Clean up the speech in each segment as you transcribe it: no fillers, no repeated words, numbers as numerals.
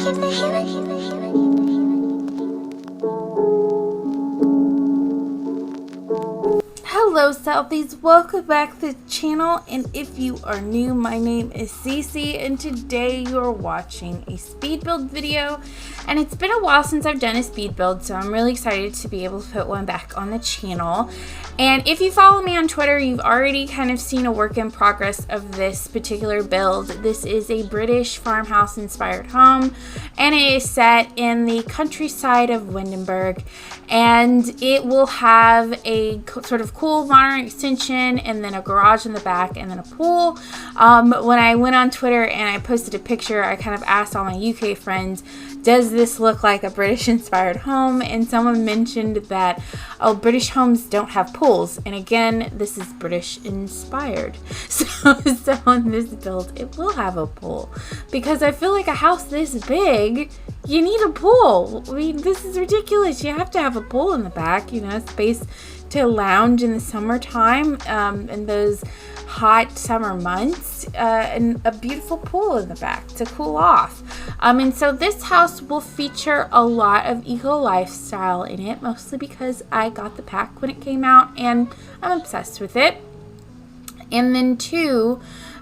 Hello Southies, welcome back to the channel, and if you are new, my name is Ceci, and today you are watching a speed build video. And it's been a while since I've done a speed build, so I'm really excited to be able to put one back on the channel. And if you follow me on Twitter, you've already kind of seen a work in progress of this particular build. This is a British farmhouse inspired home, and it is set in the countryside of Windenburg, and it will have a sort of cool modern extension and then a garage in the back and then a pool. When I went on Twitter and I posted a picture, I kind of asked all my UK friends, does this look like a British inspired home? And someone mentioned that, oh, British homes don't have pools. And again, this is British inspired. So in this build, it will have a pool, because I feel like a house this big, you need a pool. I mean, this is ridiculous. You have to have a pool in the back, you know, space to lounge in the summertime, in those hot summer months, and a beautiful pool in the back to cool off. And so this house will feature a lot of eco lifestyle in it, mostly because I got the pack when it came out and I'm obsessed with it. And then two,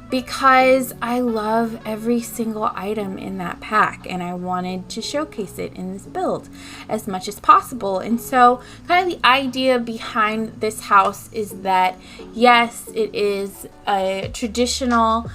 because I love every single item in that pack and I wanted to showcase it in this build as much as possible. And so kind of the idea behind this house is that, yes, it is a traditional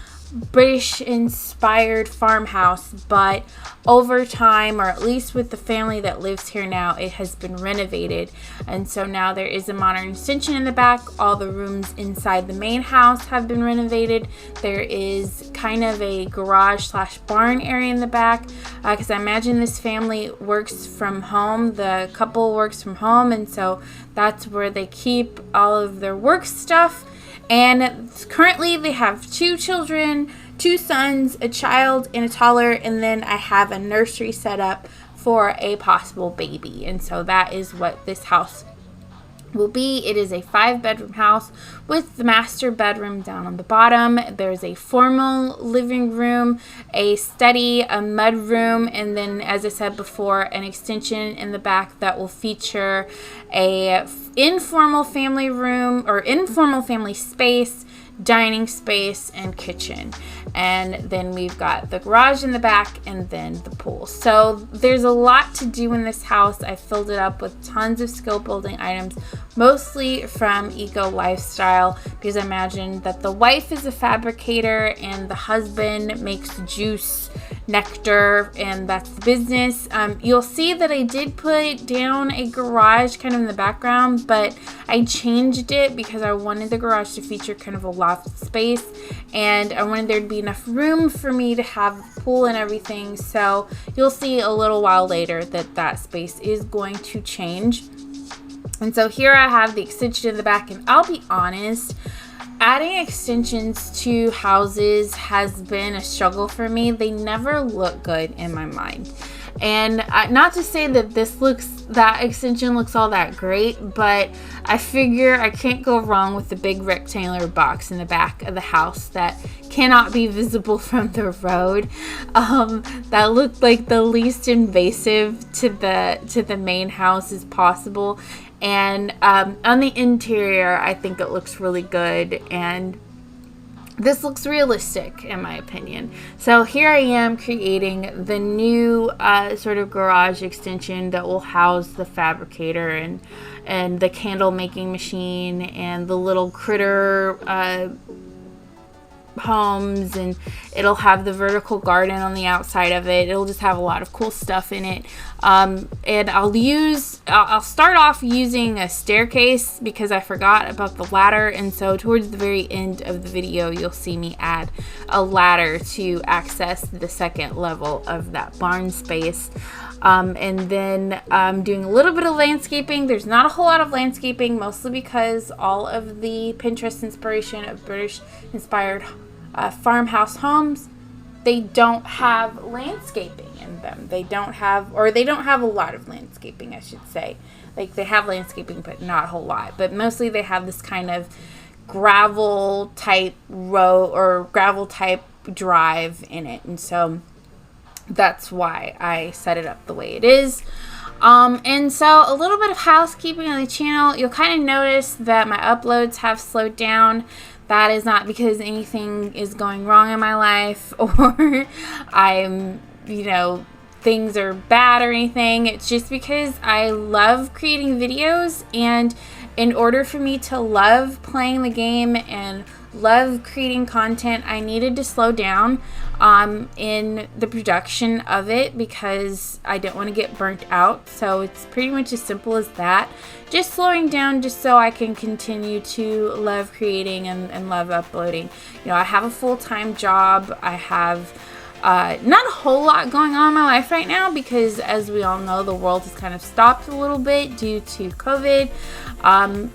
British inspired farmhouse, but over time, or at least with the family that lives here now, it has been renovated. And so now there is a modern extension in the back. All the rooms inside the main house have been renovated. There is kind of a garage slash barn area in the back, because I imagine this family works from home. The couple works from home, and so that's where they keep all of their work stuff. And currently they have 2 children, 2 sons, a child and a toddler, and then I have a nursery set up for a possible baby. And so that is what this house will be. It is a 5-bedroom house with the master bedroom down on the bottom. There's a formal living room, a study, a mud room, and then, as I said before, an extension in the back that will feature a informal family room or informal family space, dining space, and kitchen. And then we've got the garage in the back and then the pool. So there's a lot to do in this house. I filled it up with tons of skill building items, mostly from Eco Lifestyle, because I imagine that the wife is a fabricator and the husband makes juice, nectar, and that's the business. You'll see that I did put down a garage kind of in the background, but I changed it because I wanted the garage to feature kind of a loft space, and I wanted there to be enough room for me to have a pool and everything. So you'll see a little while later that that space is going to change. And so here I have the extension in the back, and I'll be honest, adding extensions to houses has been a struggle for me. They never look good in my mind. And not to say that that extension looks all that great, but I figure I can't go wrong with the big rectangular box in the back of the house that cannot be visible from the road. That looked like the least invasive to the main house as possible. And on the interior, I think it looks really good, and this looks realistic in my opinion. So here I am creating the new sort of garage extension that will house the fabricator and the candle making machine and the little critter homes, and it'll have the vertical garden on the outside of it. It'll just have a lot of cool stuff in it. And I'll start off using a staircase because I forgot about the ladder, and so towards the very end of the video you'll see me add a ladder to access the second level of that barn space. And then I'm doing a little bit of landscaping. There's not a whole lot of landscaping, mostly because all of the Pinterest inspiration of British inspired farmhouse homes, they don't have landscaping in them. They don't have a lot of landscaping, I should say. Like, they have landscaping, but not a whole lot. But mostly they have this kind of gravel type road or gravel type drive in it. And so that's why I set it up the way it is. And so a little bit of housekeeping on the channel. You'll kind of notice that my uploads have slowed down. That is not because anything is going wrong in my life or I'm, things are bad or anything. It's just because I love creating videos, and in order for me to love playing the game and love creating content, I needed to slow down in the production of it because I don't want to get burnt out. So it's pretty much as simple as that. Just slowing down just so I can continue to love creating and love uploading. I have a full-time job. I have not a whole lot going on in my life right now because, as we all know, the world has kind of stopped a little bit due to COVID.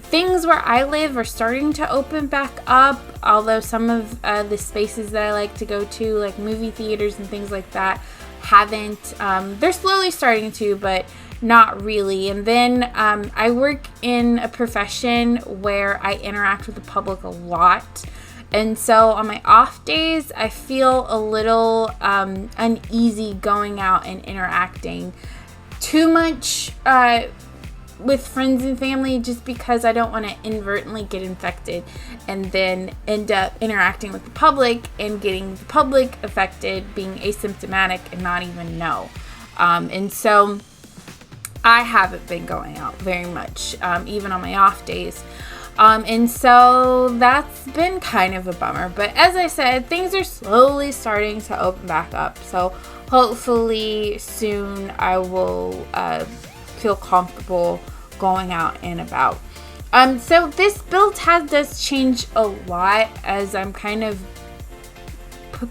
Things where I live are starting to open back up, although some of the spaces that I like to go to, like movie theaters and things like that, haven't. They're slowly starting to, but not really. And then I work in a profession where I interact with the public a lot. And so on my off days, I feel a little uneasy going out and interacting too much with friends and family, just because I don't want to inadvertently get infected and then end up interacting with the public and getting the public affected, being asymptomatic and not even know. And so I haven't been going out very much, even on my off days. And so that's been kind of a bummer. But as I said, things are slowly starting to open back up. So hopefully soon I will feel comfortable going out and about. So this build does change a lot as I'm kind of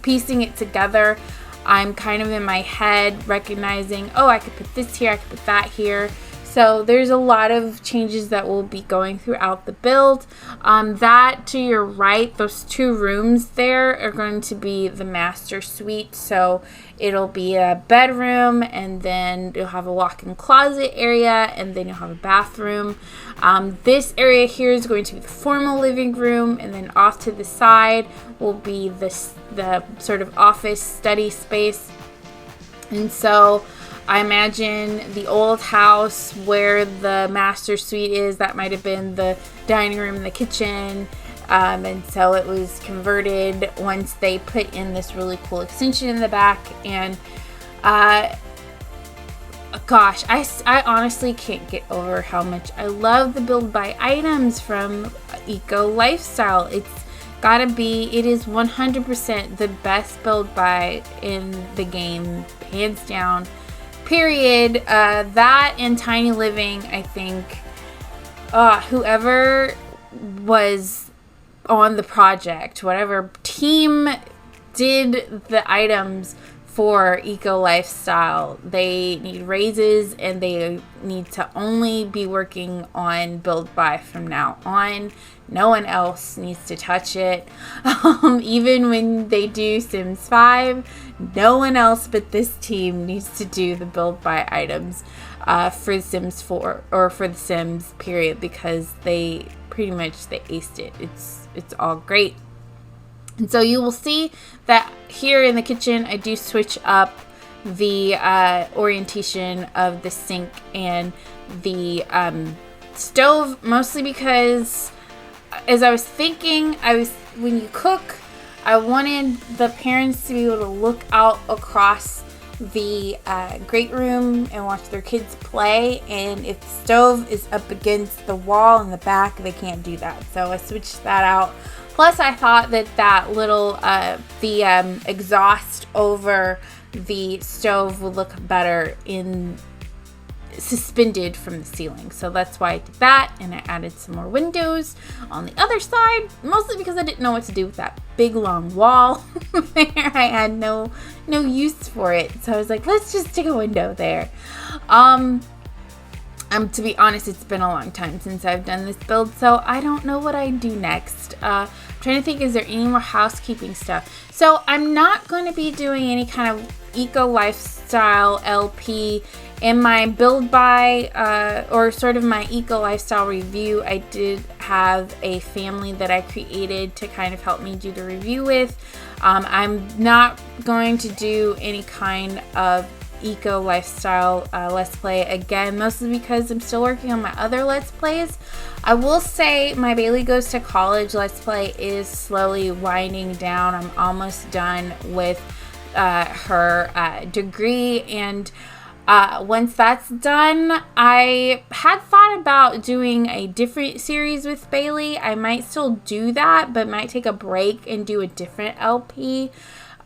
piecing it together. I'm kind of in my head recognizing, oh, I could put this here, I could put that here. So there's a lot of changes that will be going throughout the build. That to your right, those two rooms there are going to be the master suite. So it'll be a bedroom, and then you'll have a walk-in closet area, and then you'll have a bathroom. This area here is going to be the formal living room, and then off to the side will be the sort of office study space. And so I imagine the old house where the master suite is, that might have been the dining room and the kitchen. And so it was converted once they put in this really cool extension in the back. And gosh, I honestly can't get over how much I love the build by items from Eco Lifestyle. It is 100% the best build by in the game, hands down. Period. That and Tiny Living, I think, whoever was on the project, whatever team did the items for Eco Lifestyle, they need raises, and they need to only be working on build buy from now on. No one else needs to touch it. Even when they do Sims 5, no one else but this team needs to do the build buy items for Sims 4 or for the Sims period, because they pretty much aced it. It's all great. And so you will see that here in the kitchen, I do switch up the orientation of the sink and the stove, mostly because, as I was thinking, when you cook, I wanted the parents to be able to look out across the great room and watch their kids play, and if the stove is up against the wall in the back, they can't do that. So I switched that out. Plus, I thought that little the exhaust over the stove would look better suspended from the ceiling. So that's why I did that, and I added some more windows on the other side, mostly because I didn't know what to do with that big long wall there. I had no use for it, so I was like, let's just stick a window there. To be honest, it's been a long time since I've done this build, so I don't know what I do next. I'm trying to think, is there any more housekeeping stuff? So I'm not going to be doing any kind of eco lifestyle LP. In my build by, or sort of my eco lifestyle review, I did have a family that I created to kind of help me do the review with. I'm not going to do any kind of eco lifestyle let's play again, mostly because I'm still working on my other let's plays. I will say my Bailey Goes to College let's play is slowly winding down. I'm almost done with her degree, and once that's done, I had thought about doing a different series with Bailey. I might still do that, but might take a break and do a different LP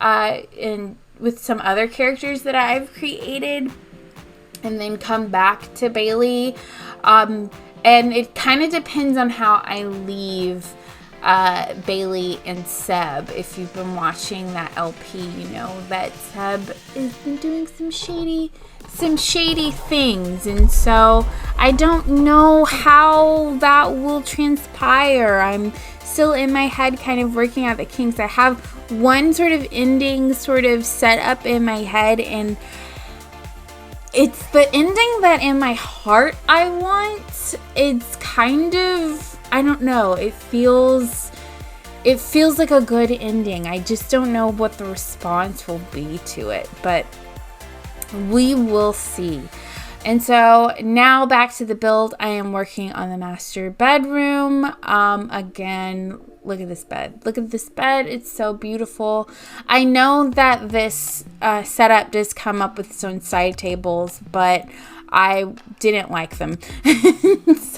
and with some other characters that I've created, and then come back to Bailey. And it kind of depends on how I leave Bailey and Seb. If you've been watching that LP, you know that Seb has been doing some shady things, and so I don't know how that will transpire. I'm still in my head kind of working out the kinks. I have one sort of ending sort of set up in my head, and it's the ending that in my heart I want. It's kind of, I don't know, it feels like a good ending. I just don't know what the response will be to it, but we will see. And so now back to the build. I am working on the master bedroom. Again, look at this bed. Look at this bed. It's so beautiful. I know that this setup does come up with its own side tables, but I didn't like them.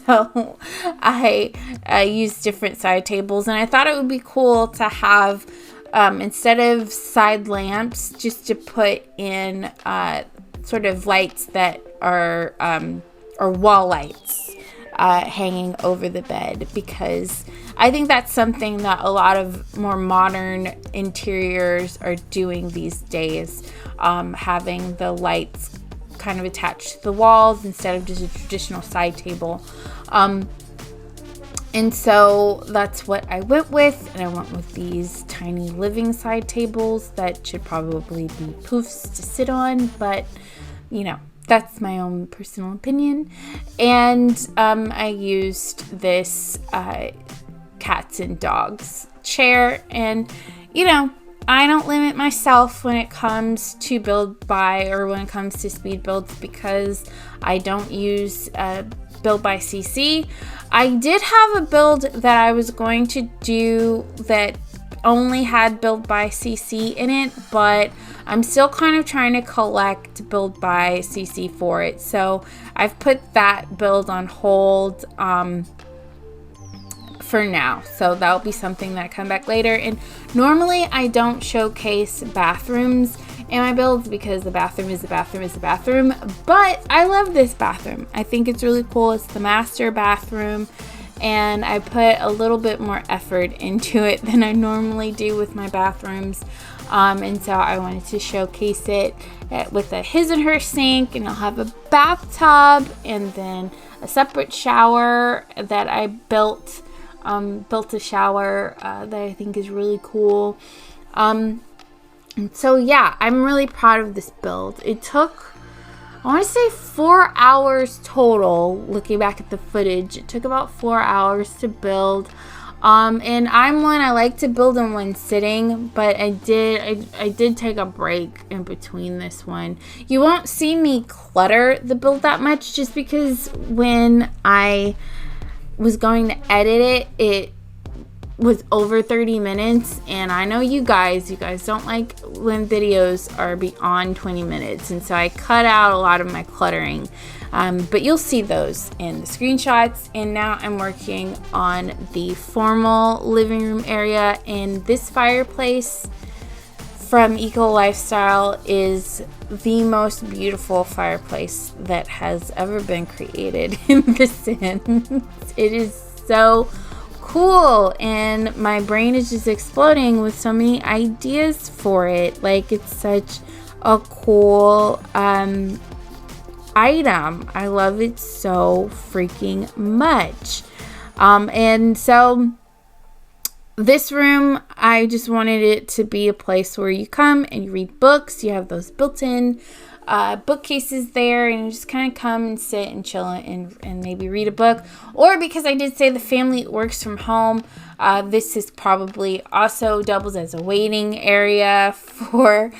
So I used different side tables, and I thought it would be cool to have, instead of side lamps, just to put in sort of lights that are or wall lights hanging over the bed, because I think that's something that a lot of more modern interiors are doing these days, having the lights kind of attached to the walls instead of just a traditional side table. And so that's what I went with, and I went with these tiny living side tables that should probably be poofs to sit on, but you know, that's my own personal opinion. And I used this cats and dogs chair, and you know, I don't limit myself when it comes to build by, or when it comes to speed builds, because I don't use build by Ceci. I did have a build that I was going to do that only had build by Ceci in it, but I'm still kind of trying to collect build by Ceci for it. So I've put that build on hold for now. So that'll be something that I come back later. And normally I don't showcase bathrooms in my builds because the bathroom is the bathroom is the bathroom. But I love this bathroom. I think it's really cool. It's the master bathroom, and I put a little bit more effort into it than I normally do with my bathrooms. And so I wanted to showcase it with a his and her sink, and I'll have a bathtub and then a separate shower that I built a shower that I think is really cool. And so yeah, I'm really proud of this build. It took, I want to say 4 hours total. Looking back at the footage, it took about 4 hours to build. And I like to build in one sitting, but I did take a break in between this one. You won't see me clutter the build that much, just because when I was going to edit it was over 30 minutes, and I know you guys don't like when videos are beyond 20 minutes, and so I cut out a lot of my cluttering, but you'll see those in the screenshots. And now I'm working on the formal living room area, and this fireplace from Eco Lifestyle is the most beautiful fireplace that has ever been created in The Sims. It is so cool, and my brain is just exploding with so many ideas for it. Like, it's such a cool item. I love it so freaking much. And so This room, I just wanted it to be a place where you come and you read books. You have those built-in bookcases there, and you just kind of come and sit and chill and maybe read a book. Or because I did say the family works from home, this is probably also doubles as a waiting area for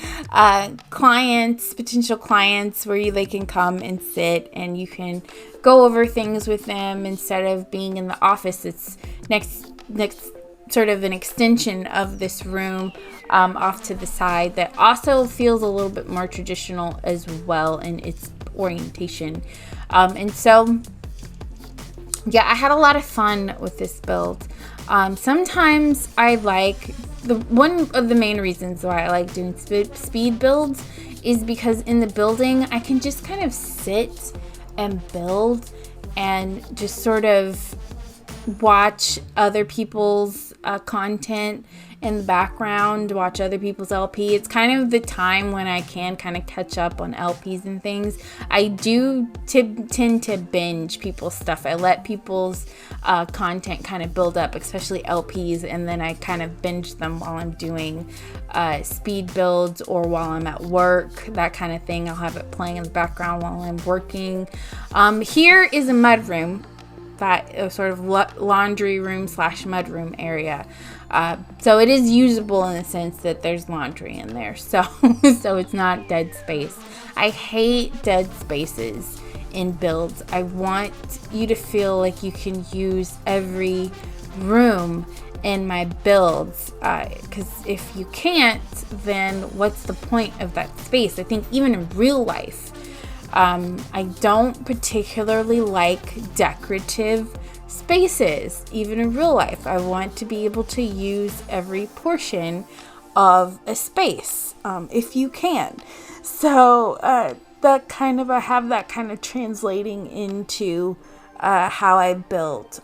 clients, potential clients, where they can come and sit and you can go over things with them instead of being in the office. It's next sort of an extension of this room off to the side that also feels a little bit more traditional as well in its orientation. And so, yeah, I had a lot of fun with this build. Sometimes I like, one of the main reasons why I like doing speed builds is because in the building, I can just kind of sit and build and just sort of watch other people's content in the background, watch other people's LP. It's kind of the time when I can kind of catch up on LPs and things. I do tend to binge people's stuff. I let people's content kind of build up, especially LPs, and then I kind of binge them while I'm doing speed builds or while I'm at work, that kind of thing. I'll have it playing in the background while I'm working. Here is a mudroom, that sort of laundry room / mudroom area. So it is usable in the sense that there's laundry in there. So it's not dead space. I hate dead spaces in builds. I want you to feel like you can use every room in my builds, because if you can't, then what's the point of that space? I think even in real life, I don't particularly like decorative spaces, even in real life. I want to be able to use every portion of a space, if you can. So that kind of, I have that kind of translating into how I build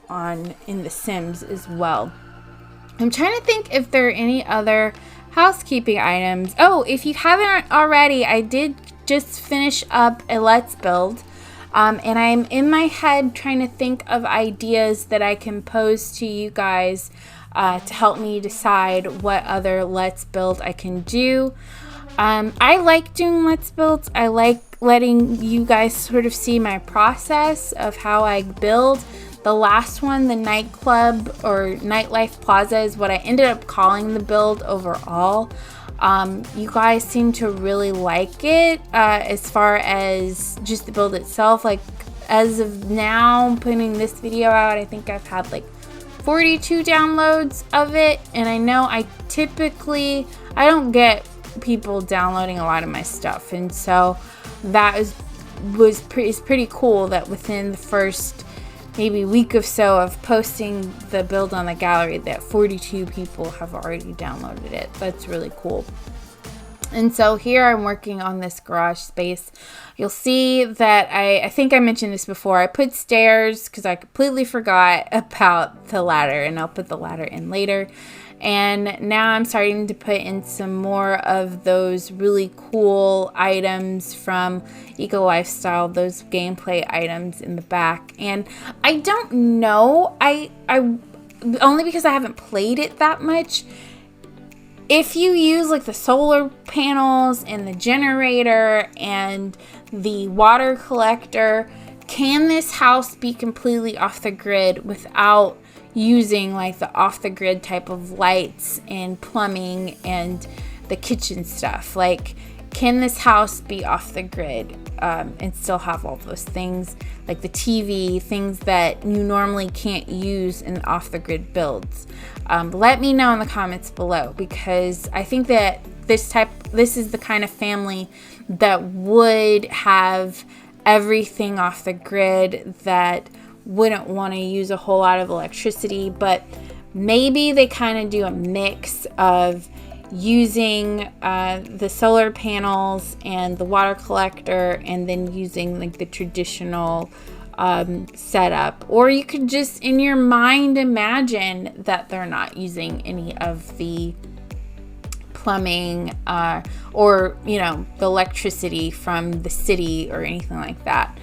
in The Sims as well. I'm trying to think if there are any other housekeeping items. Oh, if you haven't already, I did just finish up a Let's Build, and I'm in my head trying to think of ideas that I can pose to you guys to help me decide what other Let's Build I can do. I like doing Let's Builds. I like letting you guys sort of see my process of how I build. The last one, the nightclub or nightlife plaza, is what I ended up calling the build overall. You guys seem to really like it as far as just the build itself. Like, as of now, putting this video out, I think I've had like 42 downloads of it, and I know I don't get people downloading a lot of my stuff, and so that is pretty cool that within the first maybe week or so of posting the build on the gallery that 42 people have already downloaded it. That's really cool. And so here I'm working on this garage space. You'll see that I think I mentioned this before. I put stairs because I completely forgot about the ladder, and I'll put the ladder in later. And now I'm starting to put in some more of those really cool items from Eco Lifestyle, those gameplay items in the back. And I don't know, I only because I haven't played it that much. If you use like the solar panels and the generator and the water collector, can this house be completely off the grid without using like the off the grid type of lights and plumbing and the kitchen stuff? Like, can this house be off the grid and still have all those things like the TV, things that you normally can't use in off the grid builds? Let me know in the comments below, because I think that this is the kind of family that would have everything off the grid, that wouldn't want to use a whole lot of electricity, but maybe they kind of do a mix of using the solar panels and the water collector, and then using like the traditional setup. Or you could just in your mind imagine that they're not using any of the plumbing or the electricity from the city or anything like that.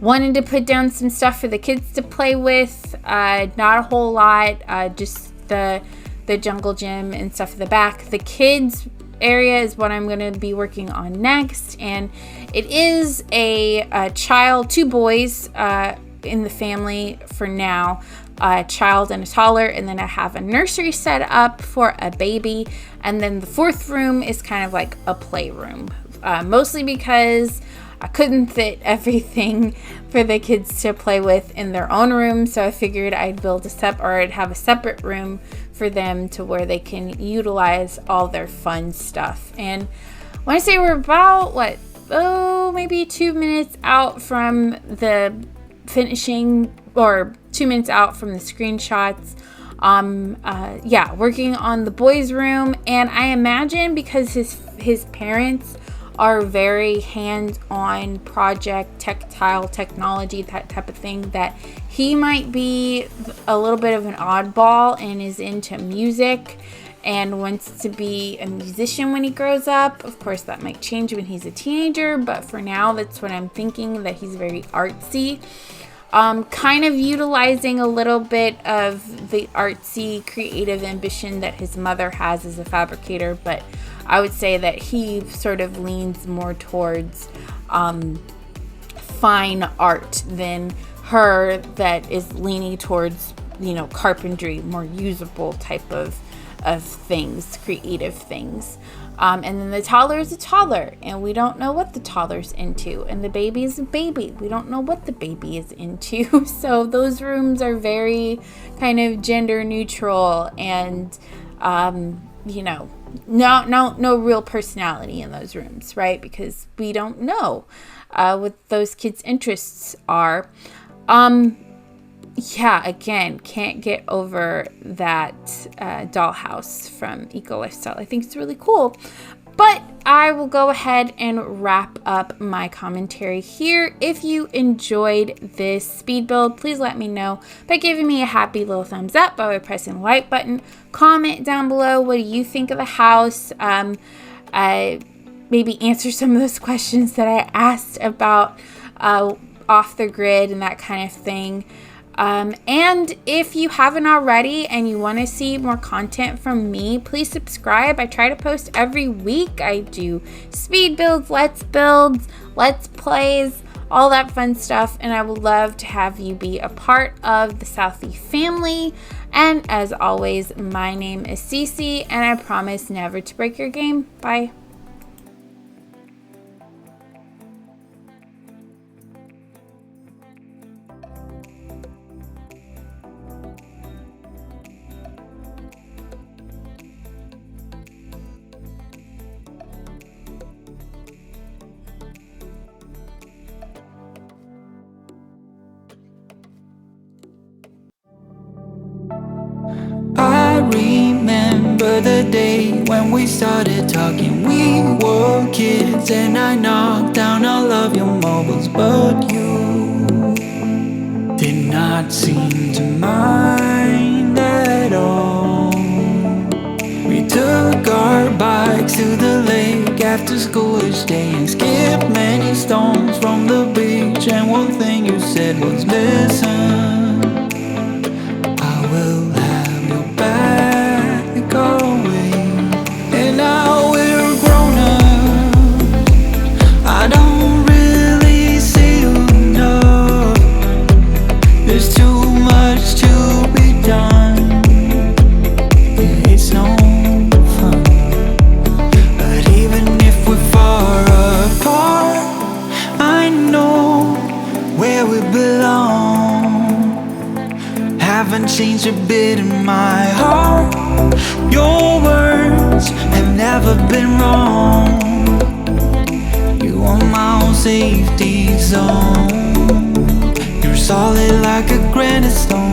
Wanted to put down some stuff for the kids to play with, not a whole lot, just the jungle gym and stuff at the back. The kids area is what I'm going to be working on next, and it is a child, 2 boys in the family for now, a child and a toddler, and then I have a nursery set up for a baby, and then the 4th room is kind of like a playroom, mostly because I couldn't fit everything for the kids to play with in their own room, so I figured I'd I'd have a separate room for them to where they can utilize all their fun stuff. And when I say we're about, maybe 2 minutes out from the finishing, or 2 minutes out from the screenshots, working on the boys' room. And I imagine because his parents are very hands-on project, tactile technology, that type of thing, that he might be a little bit of an oddball and is into music and wants to be a musician when he grows up. Of course, that might change when he's a teenager, but for now, that's what I'm thinking, that he's very artsy. Kind of utilizing a little bit of the artsy, creative ambition that his mother has as a fabricator, but I would say that he sort of leans more towards fine art than her, that is leaning towards, carpentry, more usable type of things, creative things. And then the toddler is a toddler, and we don't know what the toddler's into. And the baby is a baby. We don't know what the baby is into. So those rooms are very kind of gender neutral, and, no real personality in those rooms, right? Because we don't know what those kids' interests are. Again, can't get over that dollhouse from Eco Lifestyle. I think it's really cool. But I will go ahead and wrap up my commentary here. If you enjoyed this speed build, please let me know by giving me a happy little thumbs up, by pressing the like button. Comment down below, what do you think of the house? Maybe answer some of those questions that I asked about off the grid and that kind of thing. And if you haven't already and you want to see more content from me, please subscribe. I try to post every week. I do speed builds, let's plays, all that fun stuff, and I would love to have you be a part of the Southie family. And as always, my name is Ceci, and I promise never to break your game. Bye. I remember the day when we started talking. We were kids and I knocked down all of your marbles, but you did not seem to mind at all. We took our bikes to the lake after school each day and skipped many stones from the beach. And one thing you said was, listen, I will have your back away. And now we're grown up, I don't really see you enough. There's too much to be done, yeah, it's no fun. But even if we're far apart, I know where we belong. Haven't changed a bit in my heart. Your words have never been wrong. You are my own safety zone. You're solid like a granite stone.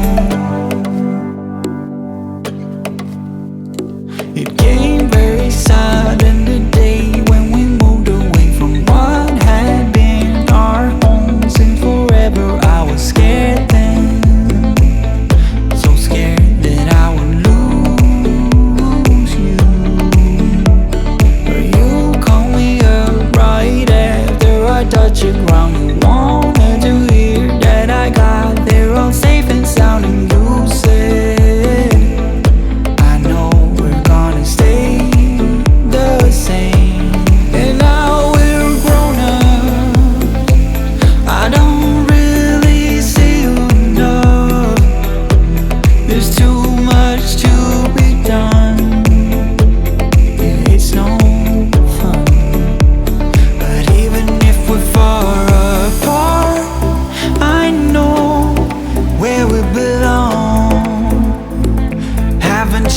It came very sudden the day when we moved away from what had been our home since forever. I was scared then, so scared that I would lose you. But you called me up right after I touched the ground. You wanted to hear that I got there all safe and sound.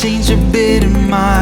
changed a bit in my